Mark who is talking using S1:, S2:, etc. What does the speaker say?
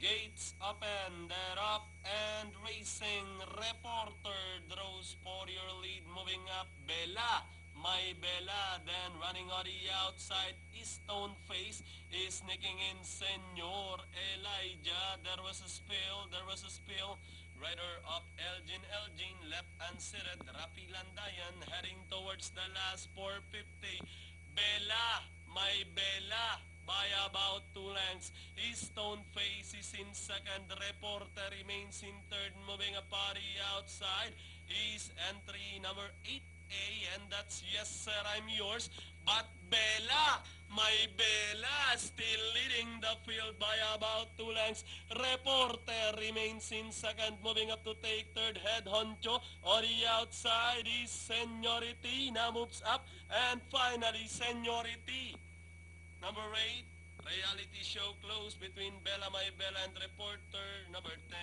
S1: Gates open, they're up and racing. Reporter draws for your lead, moving up. Bella, my Bella, then running on the outside. Stone Face is sneaking in. Senor Elijah, there was a spill, there was a spill. Rider up Elgin, left unseated. Rapi Landayan heading towards the last 450. Bella, my Bella, by about 2 lengths. Stone Face is in second. Reporter remains in third. Moving a party outside is entry number 8A, and that's Yes Sir, I'm Yours. But Bella, my Bella, still leading the field by about 2 lengths. Reporter remains in second. Moving up to take third. Head Honcho on the outside is Seniority. Now moves up. And finally, Seniority. Number 8, reality show close between Bella My Bella and Reporter. Number 10,